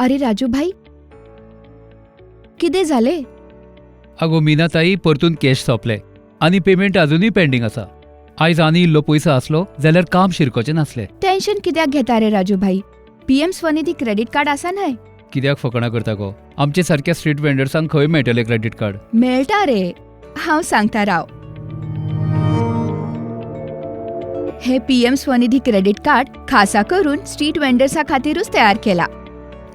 अरे राजू भाई, कितें जालें? आगो मीनाताई, परतून कॅश सोंपले आनी पेमेंट अजूनय पेंडिंग आसा. आयज आनी इल्लो पयसो आसलो जाल्यार काम शिरकोचें नासलें. टेन्शन कित्याक घेता रे राजू भाई? पीएम स्वनिधी क्रेडिट कार्ड आसा न्हय? कित्याक फकाणां करता गो? आमचे सारक्या स्ट्रीट वेंडर्सांक खंय मेळटलें क्रेडिट कार्ड? मेळटा रे, हांव सांगता राव. हे पीएम स्वनिधी क्रेडिट कार्ड खासा करून स्ट्रीट वेंडर्सा खातीरूच तयार केला.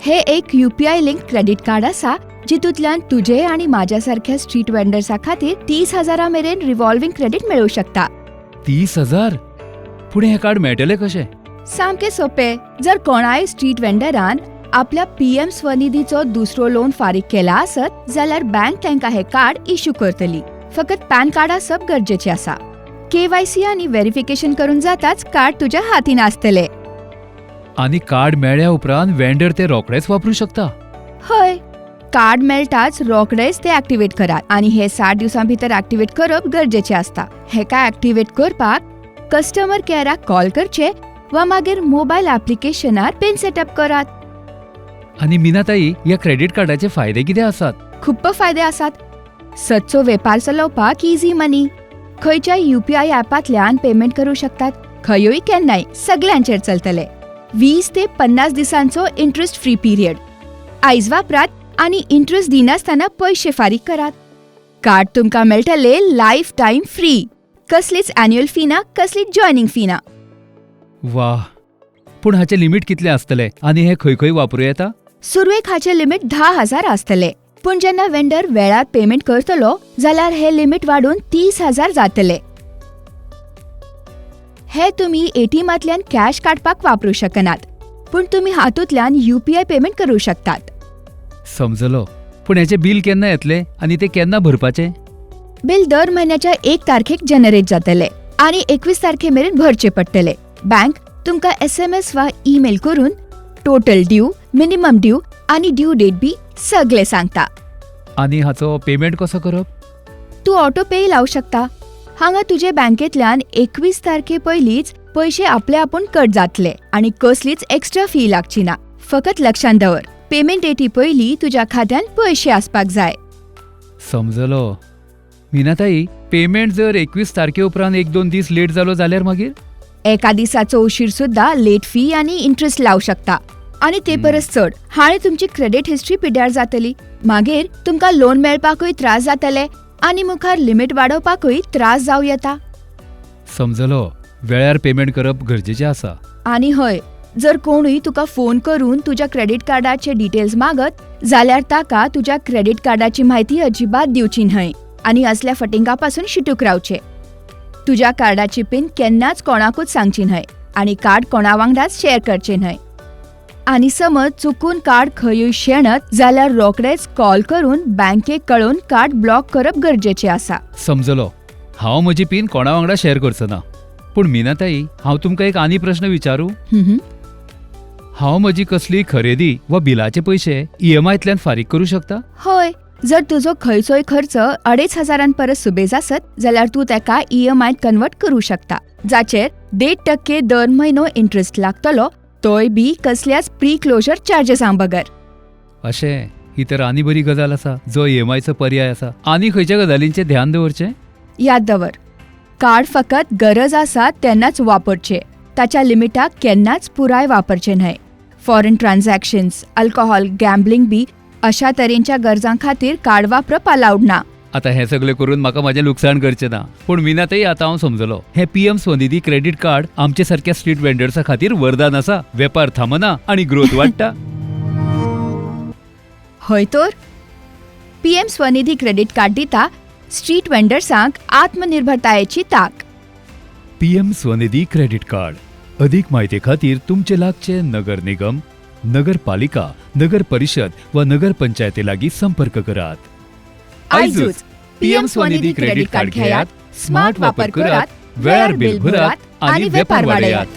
हे एक यूपीआय लिंक क्रेडिट कार्ड आसा जितूंतल्यान तुजे आनी म्हाज्या सारख्या स्ट्रीट वेंडर्सा खातीर 30,000 मेरेन रिव्हॉल्विंग क्रेडिट मेळूं शकता. 30,000? पुढे हे कार्ड मेळटलें कशें? सामकें सोपें. जर कोणाय स्ट्रीट वेंडरान आपल्या पीएम स्वनिधीचो दुसरो लोन फारीक केला आसत जाल्यार बँक तांकां हे कार्ड इश्यू करतली. फकत पॅन कार्ड आसप गरजेचें आसा. केवायसी आनी व्हेरिफिकेशन करून जाताच कार्ड तुज्या हातीन आसतलें. आनी कार्ड मेळ्ळ्या उपरांत वेंडर ते रोखडेच वापरूं शकता? हय, कार्ड मेळटाच रोखडेच ते ऍक्टिव्हेट करात आनी हे 60 दिवसां भितर ऍक्टिव्हेट करप गरजेचें आसता. हेका ऍक्टिव्हेट करपाक कस्टमर केअराक कॉल करचे वा मागीर मोबायल ऍप्लिकेशनार पिन सेटअप करात. आनी मीनाताई, ह्या क्रेडिट कार्डाचे फायदे कितें आसात? खूप फायदे आसात. सदचो वेपार चलोवपाक इझी मनी. खंयच्याय यूपीआय ऍपांतल्यान पेमेंट करूं शकतात. खंयूय केन्नाय सगळ्यांचेर चलतले. 20 ते 50 दिसांचो इंटरेस्ट फ्री पिरियड. आयज वापरात आनी इंटरेस्ट दिनासतना पयशे फारीक करात. कार्ड तुमकां मेळटले लायफ टायम फ्री. कसलीच एन्युअल फी ना, कसलीच जॉयनिंग फी ना. वाह! पूण हाचें लिमीट कितलें आसतलें आनी हे खंय खंय वापरूं येता? सुरवेक हाचें लिमीट 10,000 आसतलें. पूण जेन्ना वेंडर वेळार पेमेंट करतलो जाल्यार हे लिमीट वाडून 30,000 जातलें. हे तुमी एटीएमांतल्यान कॅश काडपाक वापरूं शकनात, पूण तुमी हातूंतल्यान यूपीआय पेमेंट करूं शकतात. समजलो. पूण हेचें बिल केन्ना येतलें आनी तें केन्ना भरपाचें? बिल दर म्हयन्याच्या 1 तारखेक जनरेट जातलें आनी 21 तारखे मेरेन भरचें पडटलें. बँक तुमकां SMS वा ईमेल करून टोटल ड्यू, मिनिमम ड्यू आनी ड्यू डेट बी सगळें सांगता. आनी हाचो पेमेंट कसो करप? तूं ऑटो पे लावं शकता. हांगा तुजे बँकेंतल्यान 21 तारखे पयलींच पयशे आपले आपूण कट जातले आनी कसलीच एक्स्ट्रा फी लागची ना. फकत लक्षांत दवर, पेमेंट डेटी पयलीं तुज्या खात्यान पयशे आसपाक जाय. समजलो. मीनाताई, पेमेंट जर 21 तारखे उपरांत 1-2 दीस लेट जालो जाल्यार मागीर? एका दिसाचो उशीर सुद्धा लेट फी आनी इंटरेस्ट लावं शकता. आनी ते परस चड हाळें तुमची क्रेडिट हिस्ट्री पिड्यार जातली. मागीर तुमकां लोन मेळपाकूय त्रास जातले आनी मुखार लिमीट वाडोवपाकूय त्रास जावं येता. समजलो. वेळार पेमेंट करप गरजेचें आसा. आनी हय, जर कोणूय तुका फोन करून तुज्या क्रेडिट कार्डाचे डिटेल्स मागत जाल्यार ताका तुज्या क्रेडिट कार्डाची म्हायती अजिबात दिवची न्हय आनी असल्या फटिंगापासून शिटूक रावचे. तुज्या कार्डाची पिन केन्नाच कोणाकूच सांगची न्हय आनी कार्ड कोणा वांगडाच शेअर करचें न्हय. आनी समज चुकून कार्ड खंयूय शेणत जाल्यार रोखडेच कॉल करून बँकेक कळोवन कार्ड ब्लॉक करप गरजेचें आसा. समजलो. हांव म्हजी पिन कोणा वांगडा शेअर करचो ना. पूण मीनाताई, हांव तुमकां एक आनी प्रश्न विचारूं? हांव म्हजी कसली खरेदी वा बिलाचे पयशे EMIतल्यान फारीक करूं शकता? हय, जर तुजो खंयचोय खर्च 2,500 परस सुबेज आसत जाल्यार तूं तेका EMIत कन्वर्ट करूं शकता, जाचेर 1.5% दर म्हयनो इंटरेस्ट लागतलो, तोय बी कसल्याच प्री क्लोजर चार्जेसां बगर. अशें? ही तर आनी बरी गजाल आसा जो EMIचो पर्याय आसा. आनी खंयच्या गजालींचें ध्यान दवरचें? याद दवर, कार्ड फकत गरज आसा तेन्नाच वापरचें. ताच्या लिमिटाक केन्नाच पुराय वापरचें न्हय. फॉरेन ट्रान्झॅक्शन्स, अल्कोहोल, गॅम्बलिंग बी अशा तरेच्या गरजां खातीर कार्ड वापरप अलाउड ना. आता हे सगळें करून म्हाका म्हजें लुकसाण करचें ना. पूण मीनाताई, आतां हांव समजलो. हे पीएम स्वनिधी क्रेडिट कार्ड आमचे सारक्या स्ट्रीट वेंडर्सा खातीर वरदान आसा. वेपार थांबना आनी ग्रोथ वाडटा. हय तर, पीएम स्वनिधी क्रेडिट कार्ड दिता स्ट्रीट वेंडर्सांक आत्मनिर्भरतायेची ताक. PM Svanidhi credit card. अधिक म्हायती खातीर तुमचे लागचे नगर निगम, नगरपालिका, नगर परिषद व नगर पंचायती लागीं संपर्क करात. आयजूच पीएम स्वनिधी क्रेडिट कार्ड घेयात, स्मार्ट वापर करात, वेळार बिल भरात आनी वेपार वाडयात.